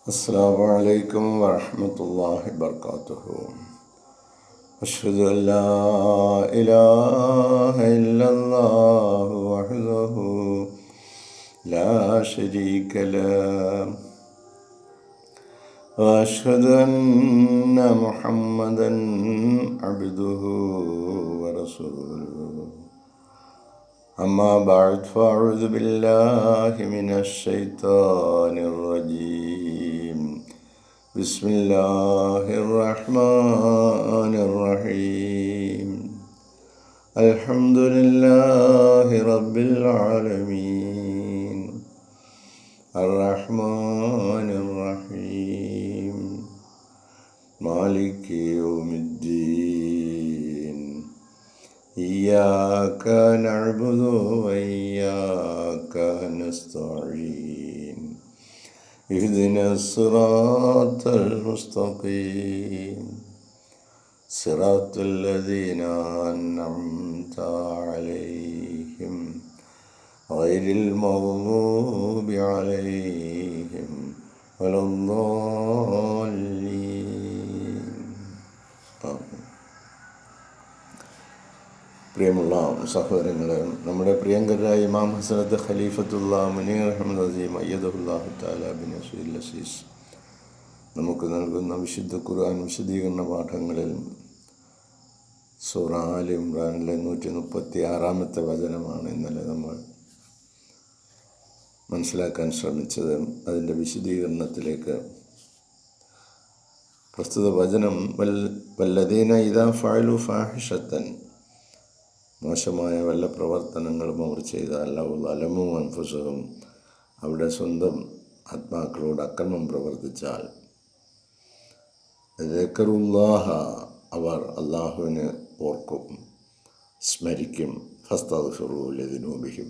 അസ്സലാമു അലൈക്കും വറഹ്മത്തുള്ളാഹി വബറകാതുഹു. അഷ്ഹദു അൻ ലാ ഇലാഹ ഇല്ലല്ലാഹു വഹ്ദഹു ലാ ശരീക ലഹു വഅഷ്ഹദു അന്ന മുഹമ്മദൻ അബ്ദുഹു വറസൂലുഹു. അമ്മാ ബഅദ് ഫഅഊദു ബില്ലാഹി മിനശ് ശൈത്വാനിർ റജീം. ബിസ്മില്ലാഹിർ റഹ്മാനിർ റഹീം. അൽഹംദുലില്ലാഹി റബ്ബിൽ ആലമീൻ. അർറഹ്മാനിർ റഹീം. മാലികി യൗമിദ്ദീൻ. ഇയ്യാക നഅ്ബുദു വഇയ്യാക നസ്തഈൻ. ഇഹ്ദിനസ് സിറാത്തൽ മുസ്തഖീം. സിറാത്തൽ ലദീന അൻഅംത അലൈഹിം ഗൈറിൽ മഗ്ദൂബി അലൈഹിം വലദ്ദാല്ലീൻ. പ്രിയമുള്ള സഹോദരങ്ങളെ, നമ്മുടെ പ്രിയങ്കരായ ഇമാം ഹസരത്ത് ഖലീഫത്തുള്ള മുനീർ അഹ്മദ് അസീം അയ്യദഹുല്ലാഹു തആല ബിൻ നസ്രിൽ അസീസ് നമുക്ക് നൽകുന്ന വിശുദ്ധ ഖുർആൻ വിശദീകരണ പാഠങ്ങളിൽ സൂറ ആൽ ഇംറാനിലെ 136-ാമത്തെ വചനമാണ് ഇന്നലെ നമ്മൾ മനസ്സിലാക്കാൻ ശ്രമിച്ചത്. അതിൻ്റെ വിശദീകരണത്തിലേക്ക് പ്രസ്തുത വചനം വല്ലദീന ഇദാ ഫഅലു ഫാഹിഷത്തൻ, മോശമായ വല്ല പ്രവർത്തനങ്ങളും അവർ ചെയ്താൽ, അലമു അൻഫുസഹും, അവിടെ സ്വന്തം ആത്മാക്കളോട് അക്രമം പ്രവർത്തിച്ചാൽ, ദക്കറുല്ലാഹ, അവർ അള്ളാഹുവിനെ ഓർക്കും, സ്മരിക്കും, ഫസ്തഗ്ഫിറൂ ലിദുനൂബിഹിം,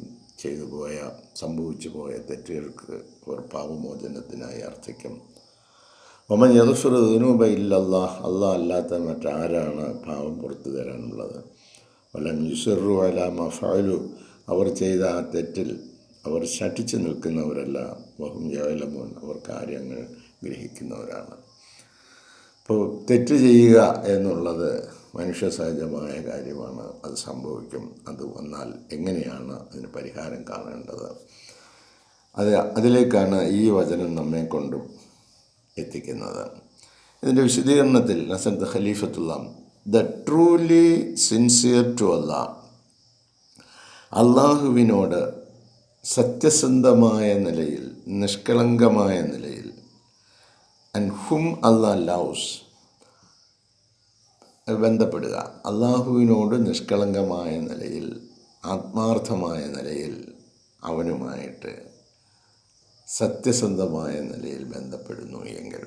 സംഭവിച്ചു പോയ തെറ്റുകൾക്ക് അവർ പാപമോചനത്തിനായി അർത്ഥിക്കും. വമൻ യഗ്ഫിറു ദുനൂബ ഇല്ലല്ലാഹ്, അല്ലാഹ് അല്ലാത്ത മറ്റാരാണ് പാപം പുറത്തു തരാനുള്ളത്. വലം യുസിറു അലാ മാ ഫഅലു, അവർ ചെയ്ത ആ തെറ്റിൽ അവർ ശഠിച്ചു നിൽക്കുന്നവരല്ല. വഹും യഅലമൂൻ, അവർ കാര്യങ്ങൾ ഗ്രഹിക്കുന്നവരാണ്. ഇപ്പോൾ തെറ്റ് ചെയ്യുക എന്നുള്ളത് മനുഷ്യ സഹജമായ കാര്യമാണ്. അത് സംഭവിക്കും. അത് വന്നാൽ എങ്ങനെയാണ് അതിന് പരിഹാരം കാണേണ്ടത്, അതിലേക്കാണ് ഈ വചനം നമ്മെ കൊണ്ടും എത്തിക്കുന്നത്. ഇതിൻ്റെ വിശദീകരണത്തിൽ ഹസരത്ത് ഖലീഫത്തുള്ള ദ ട്രൂലി സിൻസിയർ ടു അല്ലാഹ്, അള്ളാഹുവിനോട് സത്യസന്ധമായ നിലയിൽ, നിഷ്കളങ്കമായ നിലയിൽ, ആൻഡ് ഹും അല്ലാഹ് ലവ്സ്, ബന്ധപ്പെടുക. അള്ളാഹുവിനോട് നിഷ്കളങ്കമായ നിലയിൽ, ആത്മാർത്ഥമായ നിലയിൽ, അവനുമായിട്ട് സത്യസന്ധമായ നിലയിൽ ബന്ധപ്പെടുന്നു എങ്കിൽ,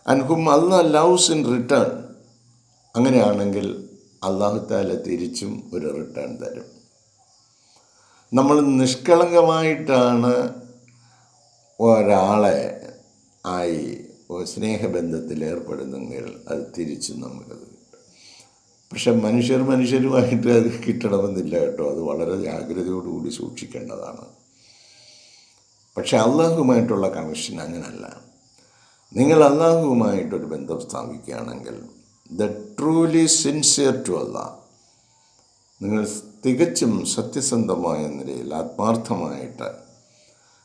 and hmm Allah loves in return, അങ്ങനെയാണെങ്കിൽ അല്ലാഹു തആല തിരിച്ചും ഒരു റിട്ടേൺ തരും. നമ്മൾ നിഷ്കളങ്കമായിട്ടാണ് ഒരാളെ ആയി സ്നേഹബന്ധത്തിൽ ഏർപ്പെടുന്നെങ്കിൽ അത് തിരിച്ചും നമുക്കത് കിട്ടും. പക്ഷെ മനുഷ്യരുമായിട്ട് അത് കിട്ടണമെന്നില്ല കേട്ടോ. അത് വളരെ ജാഗ്രതയോടുകൂടി സൂക്ഷിക്കേണ്ടതാണ്. പക്ഷെ അള്ളാഹുവുമായിട്ടുള്ള കണക്ഷൻ അങ്ങനല്ല. നിങ്ങൾ അള്ളാഹുവുമായിട്ടൊരു ബന്ധം സ്ഥാപിക്കുകയാണെങ്കിൽ, ദ ട്രൂലി സിൻസിയർ ടു അല്ലാഹ്, നിങ്ങൾ തികച്ചും സത്യസന്ധമായ നിലയിൽ ആത്മാർത്ഥമായിട്ട്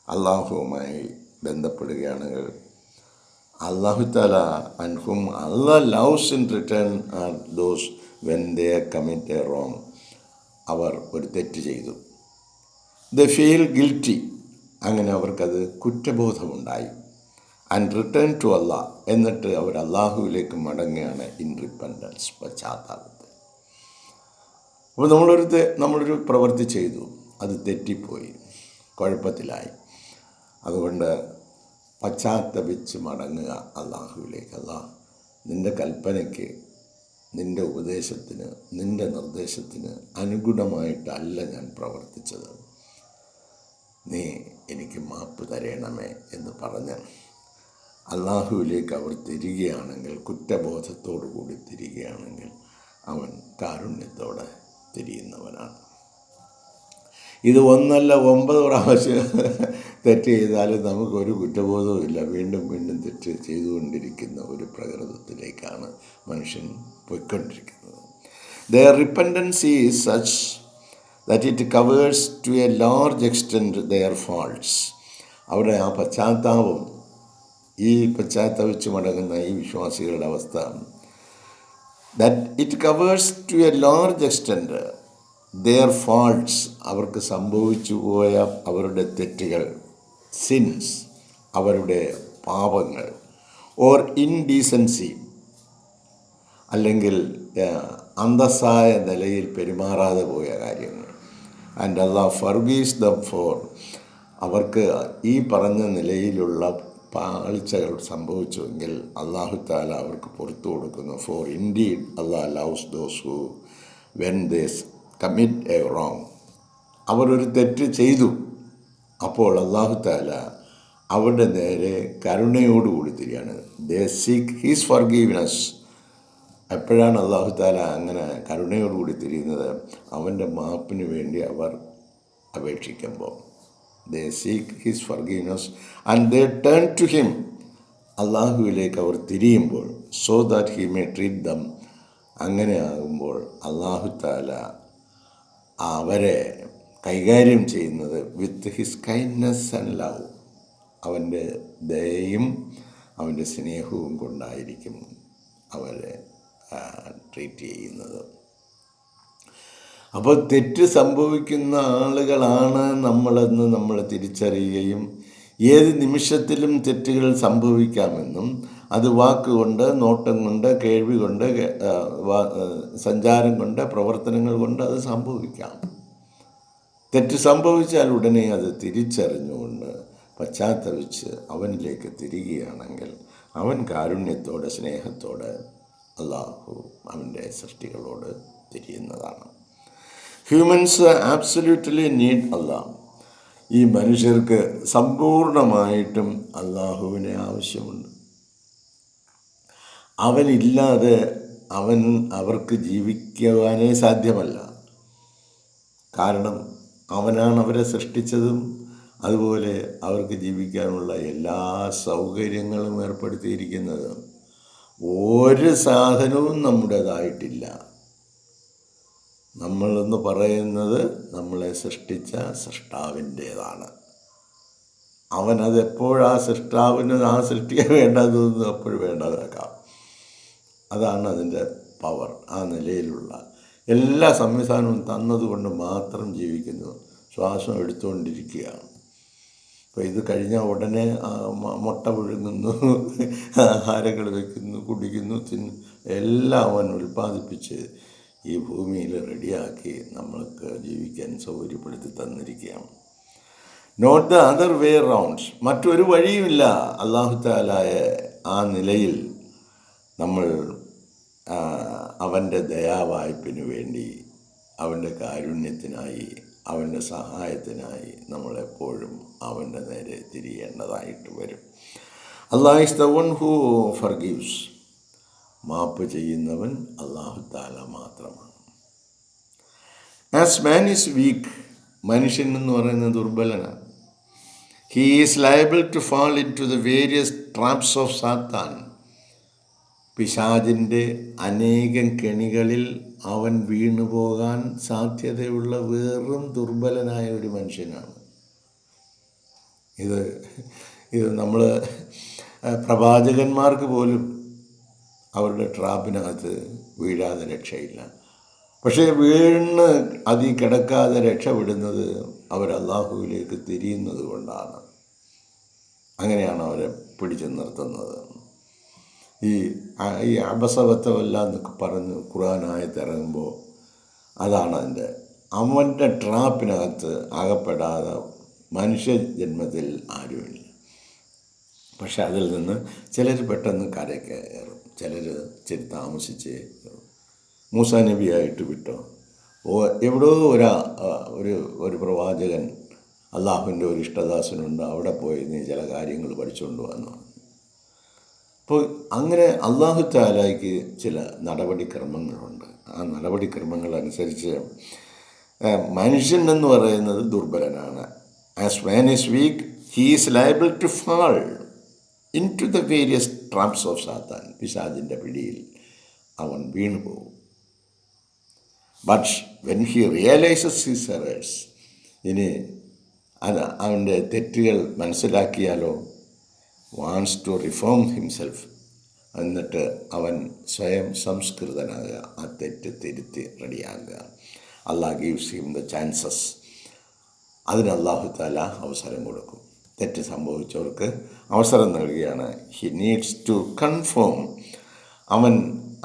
അള്ളാഹുവുമായി ബന്ധപ്പെടുകയാണെങ്കിൽ, അല്ലാഹു തആല അൻഹും Allah loves in return are those when they commit a wrong, അവർ ഒരു തെറ്റ് ചെയ്തു, ദ ഫീൽ ഗിൽറ്റി, അങ്ങനെ അവർക്കത് കുറ്റബോധമുണ്ടായി, ആൻഡ് റിട്ടേൺ ടു അല്ലാഹ്, എന്നിട്ട് അവർ അള്ളാഹുവിലേക്ക് മടങ്ങുകയാണ് ഇൻ റിപ്പൻഡൻസ്, പശ്ചാത്താപത്തിൽ. അപ്പോൾ നമ്മളൊരു പ്രവൃത്തി ചെയ്തു, അത് തെറ്റിപ്പോയി, കുഴപ്പത്തിലായി. അതുകൊണ്ട് പശ്ചാത്തപിച്ച് മടങ്ങുക അള്ളാഹുവിലേക്ക്. അല്ലാഹ്, നിൻ്റെ കൽപ്പനയ്ക്ക്, നിൻ്റെ ഉപദേശത്തിന്, നിൻ്റെ നിർദ്ദേശത്തിന് അനുഗുണമായിട്ടല്ല ഞാൻ പ്രവർത്തിച്ചത്, നീ എനിക്ക് മാപ്പ് തരണമേ എന്ന് പറഞ്ഞ് അള്ളാഹുവിലേക്ക് അവർ തിരികുകയാണെങ്കിൽ, കുറ്റബോധത്തോടു കൂടി തിരികുകയാണെങ്കിൽ, അവൻ കാരുണ്യത്തോടെ തിരിയുന്നവനാണ്. ഇത് 1 അല്ല 9 പ്രാവശ്യം തെറ്റ് ചെയ്താലും നമുക്കൊരു കുറ്റബോധവും ഇല്ല. വീണ്ടും വീണ്ടും തെറ്റ് ചെയ്തുകൊണ്ടിരിക്കുന്ന ഒരു പ്രകൃതത്തിലേക്കാണ് മനുഷ്യൻ പോയിക്കൊണ്ടിരിക്കുന്നത്. Their repentance is such that it covers to a large extent their faults. അവിടെ ആ പശ്ചാത്താപം, ഈ പശ്ചാത്തപിച്ച് മടങ്ങുന്ന ഈ വിശ്വാസികളുടെ അവസ്ഥ, that it covers to a large extent their faults, അവർക്ക് സംഭവിച്ചു പോയ അവരുടെ തെറ്റുകൾ, സിൻസ്, അവരുടെ പാപങ്ങൾ, ഓർ ഇൻഡീസൻസി, അല്ലെങ്കിൽ അന്തസ്സായ നിലയിൽ പെരുമാറാതെ പോയ കാര്യങ്ങൾ. ആൻഡ് അല്ലാഹ് ഫർഗീവ്സ് ദം ഫോർ, അവർക്ക് ഈ പറഞ്ഞ നിലയിലുള്ള പാളിച്ചകൾ സംഭവിച്ചുവെങ്കിൽ അല്ലാഹു തആല അവർക്ക് പുറത്തു കൊടുക്കുന്നു. For indeed Allah loves those who when they commit a wrong, അവരൊരു തെറ്റ് ചെയ്തു, അപ്പോൾ അല്ലാഹു തആല അവരുടെ നേരെ കരുണയോടുകൂടി തിരിയാണ്. They seek his forgiveness. എപ്പോഴാണ് അല്ലാഹു തആല അങ്ങനെ കരുണയോടുകൂടി തിരിയുന്നത്? അവൻ്റെ മാപ്പിന് വേണ്ടി അവർ അപേക്ഷിക്കുമ്പോൾ. They seek his forgiveness and they turn to him, അള്ളാഹുവിലേക്ക് അവർ തിരിയുമ്പോൾ, so that he may treat them. അങ്ങനെ ആകുമ്പോൾ അല്ലാഹു തആല അവരെ കൈകാര്യം ചെയ്യുന്നത് with his kindness and love, അവൻ്റെ ദയയും അവൻ്റെ സ്നേഹവും കൊണ്ടായിരിക്കും അവരെ ട്രീറ്റ് ചെയ്യുന്നത്. അപ്പോൾ തെറ്റ് സംഭവിക്കുന്ന ആളുകളാണ് നമ്മളെന്ന് നമ്മൾ തിരിച്ചറിയുകയും ഏത് നിമിഷത്തിലും തെറ്റുകൾ സംഭവിക്കാമെന്നും അത് വാക്കുകൊണ്ട്, നോട്ടം കൊണ്ട്, കേൾവി കൊണ്ട്, സഞ്ചാരം കൊണ്ട്, പ്രവർത്തനങ്ങൾ കൊണ്ട് അത് സംഭവിക്കാം. തെറ്റ് സംഭവിച്ചാൽ ഉടനെ അത് തിരിച്ചറിഞ്ഞുകൊണ്ട് പശ്ചാത്തപിച്ച് അവനിലേക്ക് തിരികുകയാണെങ്കിൽ അവൻ കാരുണ്യത്തോടെ, സ്നേഹത്തോടെ അല്ലാഹു അവൻ്റെ സൃഷ്ടികളോട് തിരിയുന്നതാണ്. ഹ്യൂമൻസ് ആബ്സല്യൂട്ട്ലി നീഡ് അല്ലാഹ്. ഈ മനുഷ്യർക്ക് സമ്പൂർണമായിട്ടും അല്ലാഹുവിനെ ആവശ്യമുണ്ട്. അവനില്ലാതെ അവർക്ക് ജീവിക്കുവാനേ സാധ്യമല്ല. കാരണം അവനാണ് അവരെ സൃഷ്ടിച്ചതും അതുപോലെ അവർക്ക് ജീവിക്കാനുള്ള എല്ലാ സൗകര്യങ്ങളും ഏർപ്പെടുത്തിയിരിക്കുന്നത്. ഒരു സാധനവും നമ്മുടേതായിട്ടില്ല. നമ്മളെന്ന് പറയുന്നത് നമ്മളെ സൃഷ്ടിച്ച സൃഷ്ടാവിൻ്റേതാണ്. അവനതെപ്പോഴാ സൃഷ്ടാവിന് ആ സൃഷ്ടിയെ വേണ്ടതെന്ന് അപ്പോഴും വേണ്ടതാക്കാം. അതാണ് അതിൻ്റെ പവർ. ആ നിലയിലുള്ള എല്ലാ സംവിധാനവും തന്നതുകൊണ്ട് മാത്രം ജീവിക്കുന്നു. ശ്വാസം എടുത്തുകൊണ്ടിരിക്കുകയാണ്. അപ്പോൾ ഇത് കഴിഞ്ഞാൽ ഉടനെ മുട്ട പുഴുങ്ങുന്നു, ആഹാരങ്ങൾ വയ്ക്കുന്നു, കുടിക്കുന്നു, എല്ലാം അവൻ ഉൽപ്പാദിപ്പിച്ച് ഈ ഭൂമിയിൽ റെഡിയാക്കി നമ്മൾക്ക് ജീവിക്കാൻ സൗകര്യപ്പെടുത്തി തന്നിരിക്കുകയാണ്. Not the other way rounds. മറ്റൊരു വഴിയുമില്ല. അല്ലാഹു തആലയെ ആ നിലയിൽ നമ്മൾ അവൻ്റെ ദയാവായ്പിന് വേണ്ടി, അവൻ്റെ കാരുണ്യത്തിനായി, അവൻ്റെ സഹായത്തിനായി നമ്മളെപ്പോഴും അവൻ്റെ നേരെ തിരിയേണ്ടതായിട്ട് വരും. അല്ലാഹ് ഈസ് ദ വൺ ഹൂ ഫർഗീവ്സ്. മാപ്പ് ചെയ്യുന്നവൻ അല്ലാഹു തആല മാത്രമാണ്. ആസ് മാൻ ഈസ് വീക്ക്, മനുഷ്യൻ എന്ന് പറയുന്നത് ദുർബലനാണ്. He is liable to fall into the various traps of Satan. പിശാചിൻ്റെ അനേകം കെണികളിൽ അവൻ വീണുപോകാൻ സാധ്യതയുള്ള വെറും ദുർബലനായ ഒരു മനുഷ്യനാണ്. ഇത് നമ്മൾ പ്രവാചകന്മാർക്ക് പോലും അവരുടെ ട്രാപ്പിനകത്ത് വീഴാതെ രക്ഷയില്ല. പക്ഷേ വീണ് അതിൽ കിടക്കാതെ രക്ഷപ്പെടുന്നത് അവർ അല്ലാഹുവിലേക്ക് തിരിയുന്നത് കൊണ്ടാണ്. അങ്ങനെയാണ് അവരെ പിടിച്ചു നിർത്തുന്നത്. ഈ അബസവത്തമല്ല എന്നൊക്കെ പറഞ്ഞ് ഖുർആനായത്ത് ഇറങ്ങുമ്പോൾ അതാണ് അതിൻ്റെ. അവൻ്റെ ട്രാപ്പിനകത്ത് അകപ്പെടാതെ മനുഷ്യജന്മത്തിൽ ആരുമില്ല. പക്ഷെ അതിൽ നിന്ന് ചിലർ പെട്ടെന്ന് കരയ്ക്ക് കയറും, ചിലർ ഇച്ചിരി താമസിച്ച് കയറും. മൂസാ നബിയായിട്ട് വിട്ടോ, എവിടെയോ ഒരു പ്രവാചകൻ അള്ളാഹുവിൻ്റെ ഒരു ഇഷ്ടദാസനുണ്ട്, അവിടെ പോയി നീ ചില കാര്യങ്ങൾ പഠിച്ചുകൊണ്ട് വന്നു. അപ്പോൾ അങ്ങനെ അല്ലാഹു തആലയ്ക്ക് ചില നടപടിക്രമങ്ങളുണ്ട്. ആ നടപടിക്രമങ്ങളനുസരിച്ച് മനുഷ്യൻ എന്ന് പറയുന്നത് ദുർബലനാണ്. As man is weak he is liable to fall into the various traps of Satan. പിശാചിൻ്റെ പിടിയിൽ അവൻ വീണു പോകും. But when he realises his errors, ഇനി അവൻ്റെ തെറ്റുകൾ മനസ്സിലാക്കിയാലോ, വാണ്ട്സ് ടു റിഫോം ഹിംസെൽഫ്, എന്നിട്ട് അവൻ സ്വയം സംസ്കൃതനാകുക, ആ തെറ്റ് തിരുത്തി റെഡിയാകുക. Allah gives him the chances. അതിന് അള്ളാഹു താല അവസരം കൊടുക്കും. തെറ്റ് സംഭവിച്ചവർക്ക് അവസരം നൽകുകയാണ്. ഹി നീഡ്സ് ടു കൺഫേം, അവൻ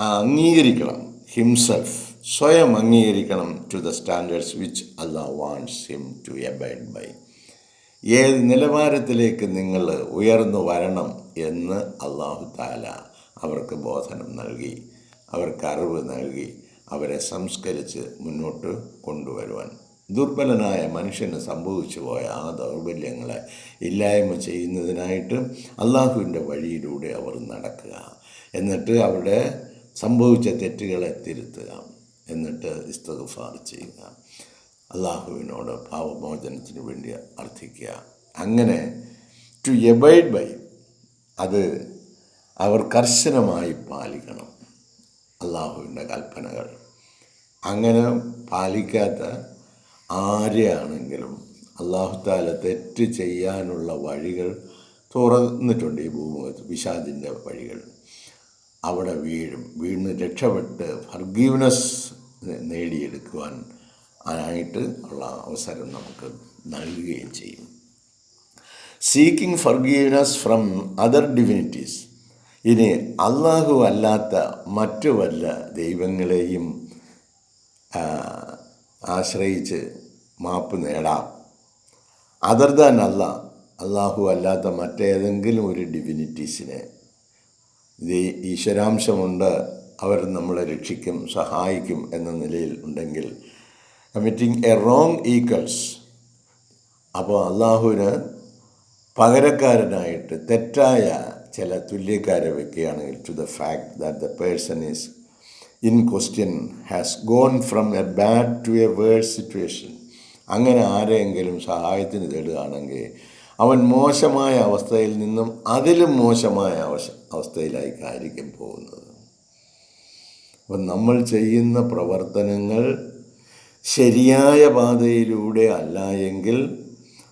അംഗീകരിക്കണം, ഹിംസെൽഫ്, സ്വയം അംഗീകരിക്കണം, to the standards which Allah wants him to abide by. ഏത് നിലവാരത്തിലേക്ക് നിങ്ങൾ ഉയർന്നു വരണം എന്ന് അള്ളാഹു താല അവർക്ക് ബോധനം നൽകി, അവർക്ക് അറിവ് നൽകി, അവരെ സംസ്കരിച്ച് മുന്നോട്ട് കൊണ്ടുവരുവാൻ. ദുർബലനായ മനുഷ്യന് സംഭവിച്ചു പോയ ആ ദൗർബല്യങ്ങളെ ഇല്ലായ്മ ചെയ്യുന്നതിനായിട്ട് അള്ളാഹുവിൻ്റെ വഴിയിലൂടെ അവർ നടക്കുക. എന്നിട്ട് അവിടെ സംഭവിച്ച തെറ്റുകളെ തിരുത്തുക. എന്നിട്ട് ഇസ്തിഗ്ഫാർ ചെയ്യുക, അള്ളാഹുവിനോട് പാപമോചനത്തിന് വേണ്ടി അർത്ഥിക്കുക. അങ്ങനെ ടു എബൈഡ് ബൈ, അത് അവർ കർശനമായി പാലിക്കണം അള്ളാഹുവിൻ്റെ കൽപ്പനകൾ. അങ്ങനെ പാലിക്കാത്ത ആരെയാണെങ്കിലും അള്ളാഹു താല തെറ്റ് ചെയ്യാനുള്ള വഴികൾ തുറന്നിട്ടുണ്ട്. ഈ ഭൂമുഖത്ത് പിശാചിൻ്റെ വഴികൾ. അവിടെ വീണ് രക്ഷപ്പെട്ട് ഫർഗീവ്നെസ് നേടിയെടുക്കുവാൻ ആയിട്ട് ഉള്ള അവസരം നമുക്ക് നൽകുകയും ചെയ്യും. സീക്കിംഗ് ഫർഗീവ്നെസ് ഫ്രം അതർ ഡിവിനിറ്റീസ്, ഇനി അള്ളാഹു അല്ലാത്ത മറ്റു വല്ല ദൈവങ്ങളെയും ആശ്രയിച്ച് മാപ്പ് നേടാം. അതർ ദാൻ അള്ളാഹു അല്ലാത്ത മറ്റേതെങ്കിലും ഒരു ഡിവിനിറ്റീസിനെ, ഇത് ഈശ്വരാംശമുണ്ട്, അവർ നമ്മളെ രക്ഷിക്കും, സഹായിക്കും എന്ന നിലയിൽ ഉണ്ടെങ്കിൽ, കമ്മിറ്റിംഗ് എ റോങ് ഈക്വൽസ്, അപ്പോൾ അള്ളാഹുവിന് പകരക്കാരനായിട്ട് തെറ്റായ ചില തുല്യക്കാരെ വയ്ക്കുകയാണെങ്കിൽ, to the fact that the person is in question has gone from a bad to a worse situation, അങ്ങനെ ആരെങ്കിലും സഹായത്തിന് തേടുകയാണെങ്കിൽ അവൻ മോശമായ അവസ്ഥയിൽ നിന്നും അതിലും മോശമായ അവസ്ഥയിലേക്കായിരിക്കും പോകുന്നത്. അപ്പം നമ്മൾ ചെയ്യുന്ന പ്രവർത്തനങ്ങൾ ശരിയായ പാതയിലൂടെ അല്ല എങ്കിൽ,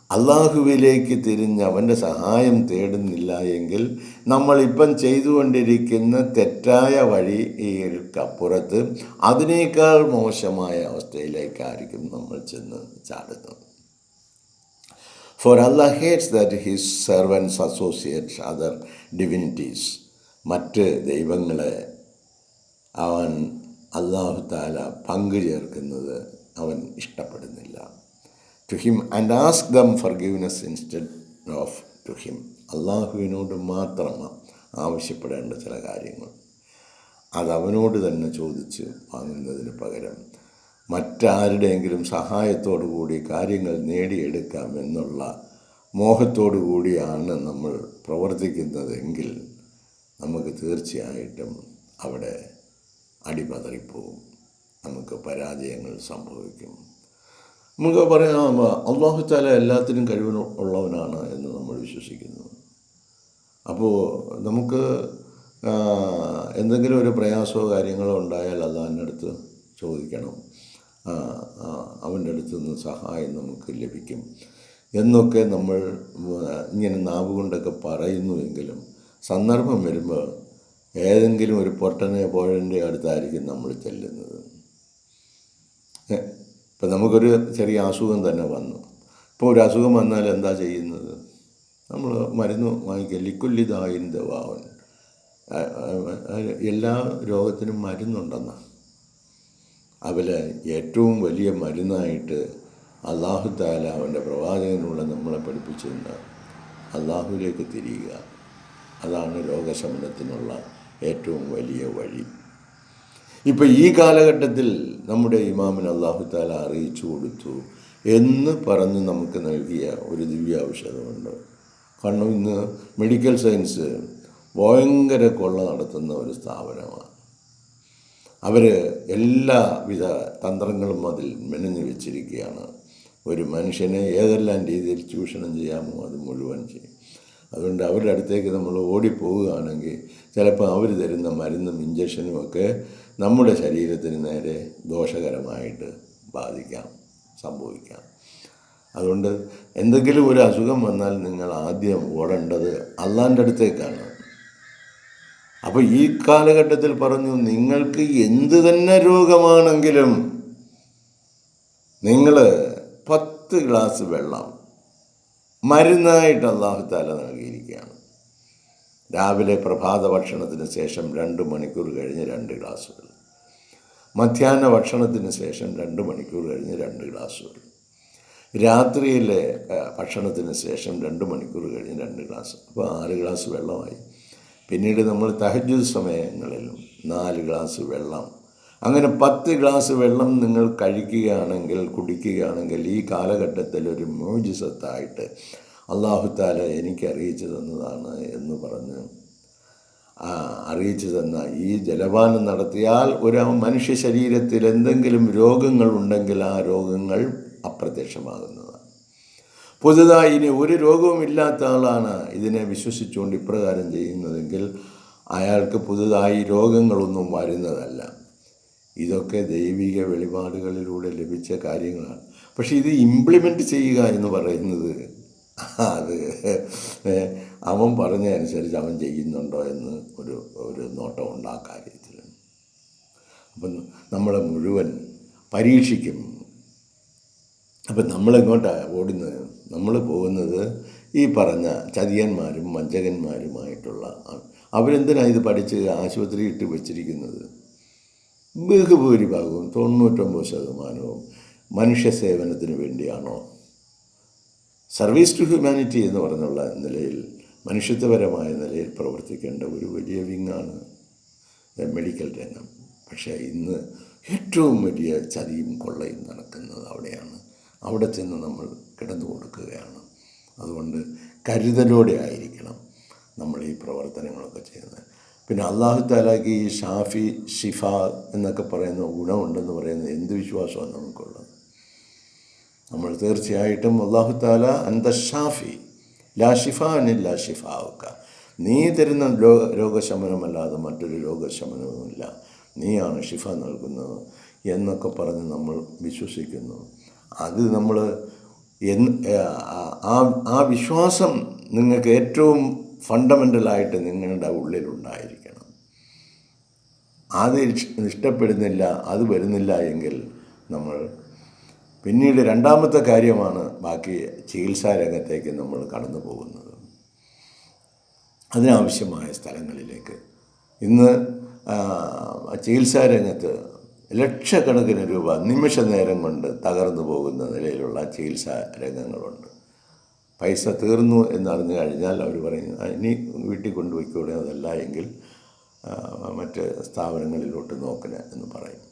അള്ളാഹുവിലേക്ക് തിരിഞ്ഞ് അവൻ്റെ സഹായം തേടുന്നില്ല എങ്കിൽ, നമ്മളിപ്പം ചെയ്തുകൊണ്ടിരിക്കുന്ന തെറ്റായ വഴിക്കപ്പുറത്ത് അതിനേക്കാൾ മോശമായ അവസ്ഥയിലേക്കായിരിക്കും നമ്മൾ ചെന്ന് ചാടുന്നത്. For Allah hates that his servants associate other divinities, മറ്റ് ദൈവങ്ങളെ അവൻ അള്ളാഹു താല പങ്കു ചേർക്കുന്നത് അവൻ ഇഷ്ടപ്പെടുന്നില്ല. To him and ask them forgiveness instead of to him, അള്ളാഹുവിനോട് മാത്രം ആവശ്യപ്പെടേണ്ട ചില കാര്യങ്ങൾ അത് അവനോട് തന്നെ ചോദിച്ച് വാങ്ങുന്നതിന് പകരം മറ്റാരുടെയെങ്കിലും സഹായത്തോടു കൂടി കാര്യങ്ങൾ നേടിയെടുക്കാം എന്നുള്ള മോഹത്തോടു കൂടിയാണ് നമ്മൾ പ്രവർത്തിക്കുന്നതെങ്കിൽ നമുക്ക് തീർച്ചയായിട്ടും അവിടെ അടിപതറിപ്പോവും, നമുക്ക് പരാജയങ്ങൾ സംഭവിക്കും. നമുക്ക് പറയാം അല്ലാഹു തആല എല്ലാത്തിനും കഴിവുള്ളവനാണ് എന്ന് നമ്മൾ വിശ്വസിക്കുന്നു. അപ്പോൾ നമുക്ക് എന്തെങ്കിലും ഒരു പ്രയാസമോ കാര്യങ്ങളോ ഉണ്ടായാൽ അല്ലാഹുവിൻ്റെ അടുത്ത് ചോദിക്കണം, അവൻ്റെ അടുത്ത് നിന്ന് സഹായം നമുക്ക് ലഭിക്കും എന്നൊക്കെ നമ്മൾ ഇങ്ങനെ നാവ് കൊണ്ടൊക്കെ പറയുന്നുവെങ്കിലും സന്ദർഭം വരുമ്പോൾ ഏതെങ്കിലും ഒരു പൊട്ടനെ പോഴൻ്റെ അടുത്തായിരിക്കും നമ്മൾ ചെല്ലുന്നത്. ഇപ്പം നമുക്കൊരു ചെറിയ അസുഖം തന്നെ വന്നു. ഇപ്പോൾ ഒരു അസുഖം വന്നാൽ എന്താ ചെയ്യുന്നത്? നമ്മൾ മരുന്ന് വാങ്ങിക്കുക. ലിക്കുല്ലിദായിൻ ദവാവൻ, എല്ലാ രോഗത്തിനും മരുന്നുണ്ടെന്നാണ്. അവരെ ഏറ്റവും വലിയ മരുന്നായിട്ട് അല്ലാഹു തആല അവൻ്റെ പ്രവാചകനുള്ള നമ്മളെ പഠിപ്പിച്ചിരുന്ന അല്ലാഹുവിലേക്ക് തിരിയുക. അതാണ് രോഗശമനത്തിനുള്ള ഏറ്റവും വലിയ വഴി. ഇപ്പോൾ ഈ കാലഘട്ടത്തിൽ നമ്മുടെ ഇമാമിന് അല്ലാഹു തആല അറിയിച്ചു കൊടുത്തു എന്ന് പറഞ്ഞ് നമുക്ക് നൽകിയ ഒരു ദിവ്യാഔഷധമുണ്ട്. കാരണം ഇന്ന് മെഡിക്കൽ സയൻസ് ഭയങ്കര കൊള്ള നടത്തുന്ന ഒരു സ്ഥാപനമാണ്. അവർ എല്ലാവിധ തന്ത്രങ്ങളും അതിൽ മെനഞ്ഞു വെച്ചിരിക്കുകയാണ്. ഒരു മനുഷ്യനെ ഏതെല്ലാം രീതിയിൽ ചൂഷണം ചെയ്യാമോ അത് മുഴുവൻ ചെയ്യും. അതുകൊണ്ട് അവരുടെ അടുത്തേക്ക് നമ്മൾ ഓടിപ്പോവുകയാണെങ്കിൽ ചിലപ്പോൾ അവർ തരുന്ന മരുന്നും ഇഞ്ചക്ഷനും ഒക്കെ നമ്മുടെ ശരീരത്തിന് നേരെ ദോഷകരമായിട്ട് സംഭവിക്കാം. അതുകൊണ്ട് എന്തെങ്കിലും ഒരു അസുഖം വന്നാൽ നിങ്ങൾ ആദ്യം ഓടേണ്ടത് അള്ളാൻ്റെ അടുത്തേക്കാണ്. അപ്പോൾ ഈ കാലഘട്ടത്തിൽ പറഞ്ഞു, നിങ്ങൾക്ക് എന്ത് തന്നെ രോഗമാണെങ്കിലും നിങ്ങൾ 10 ഗ്ലാസ് വെള്ളം മരുന്നായിട്ട് അല്ലാഹു തആല നൽകിയിരിക്കുകയാണ്. രാവിലെ പ്രഭാത ഭക്ഷണത്തിന് ശേഷം 2 മണിക്കൂർ കഴിഞ്ഞ് 2 ഗ്ലാസുകൾ, മധ്യാഹ്ന ഭക്ഷണത്തിന് ശേഷം 2 മണിക്കൂർ കഴിഞ്ഞ് 2 ഗ്ലാസുകൾ, രാത്രിയിലെ ഭക്ഷണത്തിന് ശേഷം 2 മണിക്കൂർ കഴിഞ്ഞ് 2 ഗ്ലാസ്, അപ്പോൾ 6 ഗ്ലാസ് വെള്ളമായി. പിന്നീട് നമ്മൾ തഹജ്ജുദ് സമയങ്ങളിലും 4 ഗ്ലാസ് വെള്ളം, അങ്ങനെ 10 ഗ്ലാസ് വെള്ളം നിങ്ങൾ കുടിക്കുകയാണെങ്കിൽ ഈ കാലഘട്ടത്തിൽ ഒരു മോജിസത്തായിട്ട് അല്ലാഹു തആല എനിക്ക് അറിയിച്ചു തന്നതാണ് എന്ന് പറഞ്ഞ് അറിയിച്ചു തന്ന ഈ ജലപാനം നടത്തിയാൽ ഒരു മനുഷ്യ ശരീരത്തിൽ എന്തെങ്കിലും രോഗങ്ങളുണ്ടെങ്കിൽ ആ രോഗങ്ങൾ അപ്രത്യക്ഷമാകുന്നതാണ്. പുതുതായി ഇനി ഒരു രോഗവുമില്ലാത്ത ആളാണ് ഇതിനെ വിശ്വസിച്ചുകൊണ്ട് ഇപ്രകാരം ചെയ്യുന്നതെങ്കിൽ അയാൾക്ക് പുതുതായി രോഗങ്ങളൊന്നും വരുന്നതല്ല. ഇതൊക്കെ ദൈവിക വെളിപാടുകളിലൂടെ ലഭിച്ച കാര്യങ്ങളാണ്. പക്ഷെ ഇത് ഇംപ്ലിമെൻ്റ് ചെയ്യുക എന്ന് പറയുന്നത് അത് അവൻ പറഞ്ഞതനുസരിച്ച് അവൻ ചെയ്യുന്നുണ്ടോ എന്ന് ഒരു നോട്ടം ഉണ്ട് ആ കാര്യത്തിൽ. അപ്പം നമ്മളെ മുഴുവൻ പരീക്ഷിക്കും. അപ്പം നമ്മളെങ്ങോട്ടാണ് ഓടുന്നത്? നമ്മൾ പോകുന്നത് ഈ പറഞ്ഞ ചതിയന്മാരും വഞ്ചകന്മാരുമായിട്ടുള്ള അവരെന്തിനാണ് ഇത് പഠിച്ച് ആശുപത്രി ഇട്ട് വെച്ചിരിക്കുന്നത്? ബഹുഭൂരിഭാഗവും 99% മനുഷ്യ സേവനത്തിന് വേണ്ടിയാണോ? സർവീസ് ടു ഹ്യൂമാനിറ്റി എന്ന് പറഞ്ഞുള്ള നിലയിൽ, മനുഷ്യത്വപരമായ നിലയിൽ പ്രവർത്തിക്കേണ്ട ഒരു വലിയ വിങ്ങാണ് മെഡിക്കൽ രംഗം. പക്ഷേ ഇന്ന് ഏറ്റവും വലിയ ചതിയും കൊള്ളയും നടക്കുന്നത് അവിടെയാണ്. അവിടെ ചെന്ന് നമ്മൾ കിടന്നു കൊടുക്കുകയാണ്. അതുകൊണ്ട് കരുതലോടെ ആയിരിക്കണം നമ്മൾ ഈ പ്രവർത്തനങ്ങളൊക്കെ ചെയ്യുന്നത്. പിന്നെ അല്ലാഹു തആലയ്ക്ക് ഈ ഷാഫി, ഷിഫ എന്നൊക്കെ പറയുന്ന ഗുണമുണ്ടെന്ന് പറയുന്നത് എന്ത് വിശ്വാസമാണ് നമുക്കുള്ളത്? നമ്മൾ തീർച്ചയായിട്ടും അല്ലാഹു തആല അന്ത ഷാഫി ലാ ഷിഫാനില്ലാ ഷിഫാഉക, നീ തരുന്ന രോഗശമനമല്ലാതെ മറ്റൊരു രോഗശമനവുമില്ല, നീയാണ് ഷിഫ നൽകുന്നത് എന്നൊക്കെ പറഞ്ഞ് നമ്മൾ വിശ്വസിക്കുന്നു. അത് നമ്മൾ ആ വിശ്വാസം നിങ്ങൾക്ക് ഏറ്റവും ഫണ്ടമെൻ്റലായിട്ട് നിങ്ങളുടെ ഉള്ളിലുണ്ടായിരിക്കണം. അത് ഇഷ്ടപ്പെടുന്നില്ല, അത് വരുന്നില്ല എങ്കിൽ നമ്മൾ പിന്നീട് രണ്ടാമത്തെ കാര്യമാണ് ബാക്കി ചികിത്സാ രംഗത്തേക്ക് നമ്മൾ കടന്നു പോകുന്നത്. അതിനാവശ്യമായ സ്ഥലങ്ങളിലേക്ക് ഇന്ന് ചികിത്സാ രംഗത്ത് ലക്ഷക്കണക്കിന് രൂപ നിമിഷ നേരം കൊണ്ട് തകർന്നു പോകുന്ന നിലയിലുള്ള ചികിത്സാ രംഗങ്ങളുണ്ട്. പൈസ തീർന്നു എന്നറിഞ്ഞു കഴിഞ്ഞാൽ അവർ പറയും ഇനി വീട്ടിൽ കൊണ്ടുപോയിക്കൂടെ, അതല്ല എങ്കിൽ മറ്റ് സ്ഥാപനങ്ങളിലോട്ട് നോക്കണ എന്ന് പറയും.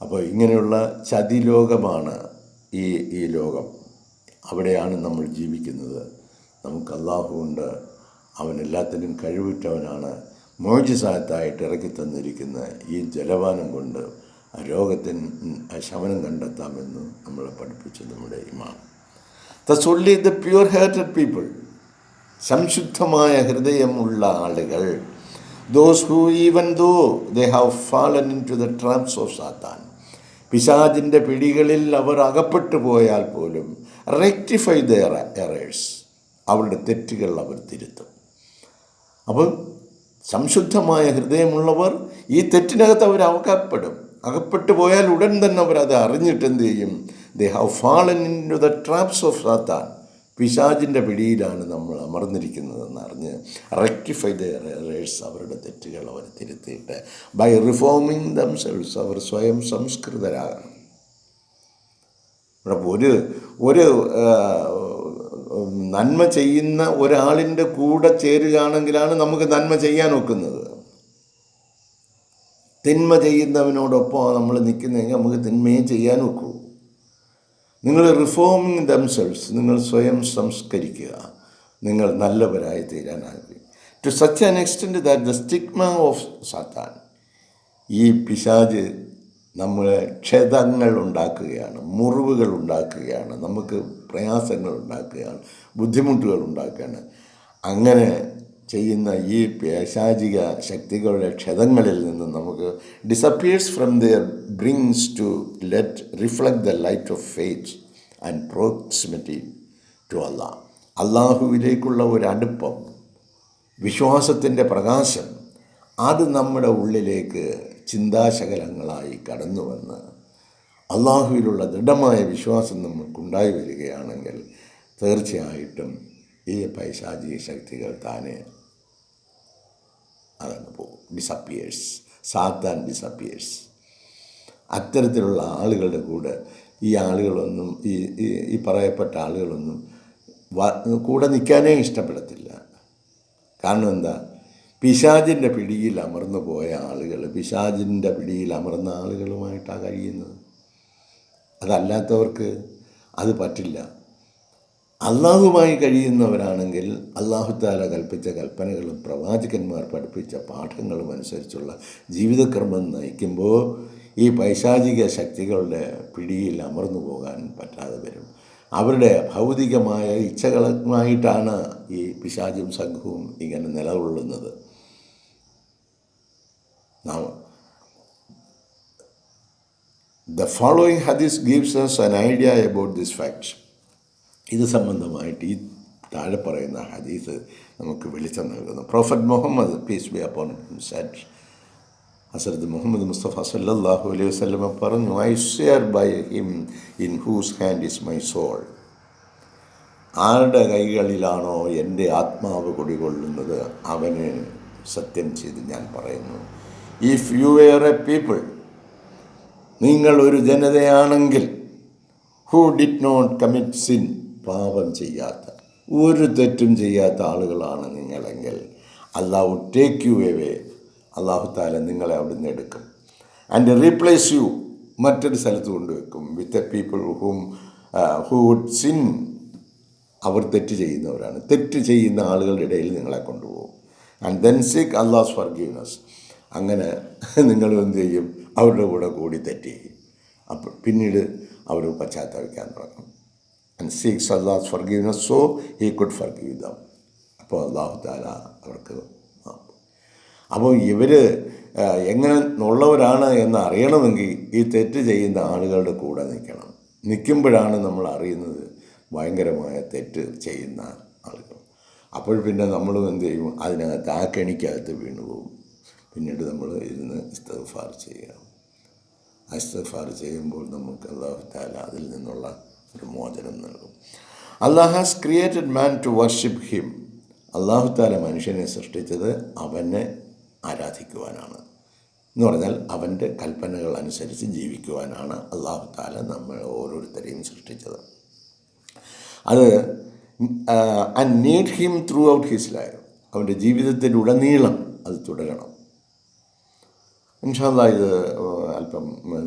അപ്പോൾ ഇങ്ങനെയുള്ള ചതിലോകമാണ് ഈ ലോകം. അവിടെയാണ് നമ്മൾ ജീവിക്കുന്നത്. നമുക്ക് അല്ലാഹു ഉണ്ട്, അവൻ എല്ലാത്തിനും കഴിവുറ്റവനാണ്. മോചിസാത്തായിട്ട് ഇറക്കി തന്നിരിക്കുന്ന ഈ ജലപാനം കൊണ്ട് രോഗത്തിന് ശമനം കണ്ടെത്താമെന്ന് നമ്മളെ പഠിപ്പിച്ചു നമ്മുടെ ഇമാം. Thus only the pure-hearted people, സംശുദ്ധമായ ഹൃദയമുള്ള ആളുകൾ, those who even though they have fallen into the traps of Satan, പിശാചിൻ്റെ പിടികളിൽ അവർ അകപ്പെട്ടു പോയാൽ പോലും rectify their errors, അവരുടെ തെറ്റുകൾ അവർ തിരുത്തും. അപ്പം സംശുദ്ധമായ ഹൃദയമുള്ളവർ ഈ തെറ്റിനകത്ത് അവർ അകപ്പെട്ടു പോയാൽ ഉടൻ തന്നെ അവരത് അറിഞ്ഞിട്ട് എന്ത് ചെയ്യും? They have fallen into the traps of Satan, പിശാചിൻ്റെ പിടിയിലാണ് നമ്മൾ അമർന്നിരിക്കുന്നതെന്ന് അറിഞ്ഞ് rectify their errors, അവരുടെ തെറ്റുകൾ അവർ തിരുത്തിയിട്ട് by reforming themselves, അവർ സ്വയം സംസ്കൃതരാകണം. ഒരു നന്മ ചെയ്യുന്ന ഒരാളിൻ്റെ കൂടെ ചേരുകയാണെങ്കിലാണ് നമുക്ക് നന്മ ചെയ്യാൻ ഒക്കുന്നത്. തിന്മ ചെയ്യുന്നവനോടൊപ്പം നമ്മൾ നിൽക്കുന്നതെങ്കിൽ നമുക്ക് തിന്മയെ ചെയ്യാൻ ഒക്കൂ. നിങ്ങൾ റിഫോമിങ് ദംസെൽസ്, നിങ്ങൾ സ്വയം സംസ്കരിക്കുക, നിങ്ങൾ നല്ലവരായി തീരാനാകും. To such an extent that the stigma of Satan, ഈ പിശാച് നമ്മളെ ക്ഷതങ്ങൾ ഉണ്ടാക്കുകയാണ്, മുറിവുകൾ ഉണ്ടാക്കുകയാണ്, നമുക്ക് പ്രയാസങ്ങൾ ഉണ്ടാക്കുകയാണ്, ബുദ്ധിമുട്ടുകൾ ഉണ്ടാക്കുകയാണ്. അങ്ങനെ ചെയ്യുന്ന ഈ പൈശാചിക ശക്തികളുടെ ക്ഷതങ്ങളിൽ നിന്ന് നമുക്ക് disappears from their brings to let reflect the light of faith and proximity to Allah. അള്ളാഹുവിലേക്കുള്ള ഒരടുപ്പം, വിശ്വാസത്തിൻ്റെ പ്രകാശം, അത് നമ്മുടെ ഉള്ളിലേക്ക് ചിന്താശകലങ്ങളായി കടന്നു വന്ന് അള്ളാഹുവിലുള്ള ദൃഢമായ വിശ്വാസം നമുക്കുണ്ടായി വരികയാണെങ്കിൽ തീർച്ചയായിട്ടും ഈ പൈശാചിക ശക്തികൾ താനെ അതങ്ങ് പോകും, ഡിസപ്പിയേഴ്സ്. സാത്താൻ ഡിസപ്പിയേഴ്സ്. അത്തരത്തിലുള്ള ആളുകളുടെ കൂടെ ഈ ആളുകളൊന്നും ഈ പറയപ്പെട്ട ആളുകളൊന്നും കൂടെ നിൽക്കാനേ ഇഷ്ടപ്പെടത്തില്ല. കാരണം എന്താ? പിശാചിൻ്റെ പിടിയിൽ അമർന്നു പോയ ആളുകൾ, പിശാചിൻ്റെ പിടിയിൽ അമർന്ന ആളുകളുമായിട്ടാണ് കഴിയുന്നത്. അതല്ലാത്തവർക്ക് അത് പറ്റില്ല. അള്ളാഹുമായി കഴിയുന്നവരാണെങ്കിൽ അള്ളാഹു താല കൽപ്പിച്ച കൽപ്പനകളും പ്രവാചകന്മാർ പഠിപ്പിച്ച പാഠങ്ങളും അനുസരിച്ചുള്ള ജീവിതക്രമം നയിക്കുമ്പോൾ ഈ പൈശാചിക ശക്തികളുടെ പിടിയിൽ അമർന്നു പോകാൻ പറ്റാതെ വരും. അവരുടെ ഭൗതികമായ ഇച്ഛകളുമായിട്ടാണ് ഈ പിശാചും സംഘവും ഇങ്ങനെ നിലകൊള്ളുന്നത്. Now, the following hadith gives us an idea about this fact. ഇത് സംബന്ധമായിട്ട് ഈ താഴെ പറയുന്ന ഹദീസ് നമുക്ക് വെളിച്ചം നൽകുന്നു. Prophet Muhammad peace be upon him said, ഹസ്രത്ത് മുഹമ്മദ് മുസ്തഫ സല്ലല്ലാഹു അലൈഹി വസല്ലം പറഞ്ഞു, I swear by him in whose hand is my soul. ആരുടെ കൈകളിലാണോ എൻ്റെ ആത്മാവ് കുടികൊള്ളുന്നത് അവന് സത്യം ചെയ്ത് ഞാൻ പറയുന്നു. If you were a people, നിങ്ങൾ ഒരു ജനതയാണെങ്കിൽ, who did not commit sin, പാപം ചെയ്യാത്ത, ഒരു തെറ്റും ചെയ്യാത്ത ആളുകളാണ് നിങ്ങളെങ്കിൽ, അല്ലാഹു ടേക്ക് യു എവേ, അല്ലാഹു താല നിങ്ങളെ അവിടുന്ന് എടുക്കും. ആൻഡ് റീപ്ലേസ് യു, മറ്റൊരു സ്ഥലത്ത് കൊണ്ടുവെക്കും, with a people who would sin, അവർ തെറ്റ് ചെയ്യുന്നവരാണ്, തെറ്റ് ചെയ്യുന്ന ആളുകളുടെ ഇടയിൽ നിങ്ങളെ കൊണ്ടുപോകും. And then seek Allah's forgiveness, അങ്ങനെ നിങ്ങൾ എന്ത് ചെയ്യും? അവരുടെ കൂടെ കൂടി തെറ്റ് ചെയ്യും. അപ്പോൾ പിന്നീട് അവർ പശ്ചാത്തപിക്കാൻ തുടങ്ങും. And seeks Allah's forgiveness so he could forgive them. അപ്പോൾ അല്ലാഹു തആല അവർക്ക്. അപ്പോൾ ഇവർ എങ്ങനെ ഉള്ളവരാണ് എന്ന് അറിയണമെങ്കിൽ ഈ തെറ്റ് ചെയ്യുന്ന ആളുകളുടെ കൂടെ നിൽക്കണം. നിൽക്കുമ്പോഴാണ് നമ്മൾ അറിയുന്നത് ഭയങ്കരമായ തെറ്റ് ചെയ്യുന്ന ആളുകൾ. അപ്പോൾ പിന്നെ നമ്മളും എന്ത് ചെയ്യും? അതിനകത്ത് ആ കെണിക്കകത്ത് വീണുപോകും. പിന്നീട് നമ്മൾ ഇരുന്ന് ഇസ്തിഗ്ഫാർ ചെയ്യുക. ഇസ്തിഗ്ഫാർ ചെയ്യുമ്പോൾ നമുക്ക് അല്ലാഹു തആല അതിൽ നിന്നുള്ള ഒരു മോചനം നൽകും. Allah has created man to worship him. അല്ലാഹു തആല മനുഷ്യനെ സൃഷ്ടിച്ചത് അവനെ ആരാധിക്കുവാനാണ്. എന്ന് പറഞ്ഞാൽ അവൻ്റെ കൽപ്പനകൾ അനുസരിച്ച് ജീവിക്കുവാനാണ് അല്ലാഹു തആല നമ്മൾ ഓരോരുത്തരെയും സൃഷ്ടിച്ചത്. അത് and need him through out his life, അവൻ്റെ ജീവിതത്തിലുടനീളം അത് തുടരണം. ഇൻഷാ അല്ലാഹ് ഇത് അല്പം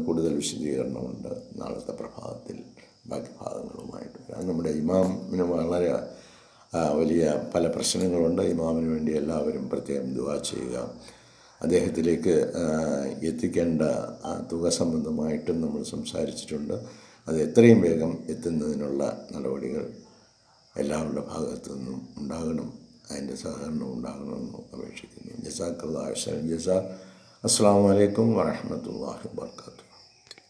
കൂടുതൽ വിശദീകരണമുണ്ട് നാളത്തെ പ്രഭാതത്തിൽ, ബാക്കി ഭാഗങ്ങളുമായിട്ട്. നമ്മുടെ ഇമാമിന് വളരെ വലിയ പല പ്രശ്നങ്ങളുണ്ട്. ഇമാമിന് വേണ്ടി എല്ലാവരും പ്രത്യേകം ദുആ ചെയ്യുക. അദ്ദേഹത്തിലേക്ക് എത്തിക്കേണ്ട തുക സംബന്ധമായിട്ടും നമ്മൾ സംസാരിച്ചിട്ടുണ്ട്. അത് എത്രയും വേഗം എത്തുന്നതിനുള്ള നടപടികൾ എല്ലാവരുടെ ഭാഗത്തു നിന്നും ഉണ്ടാകണം, അതിൻ്റെ സഹകരണം ഉണ്ടാകണമെന്ന് അപേക്ഷിക്കുന്നു. ജസാക്കല്ലാഹു ഖൈറൻ ജസാ. അസ്സലാമു അലൈക്കും വറഹ്മത്തുള്ളാഹി വബറകാതുഹു.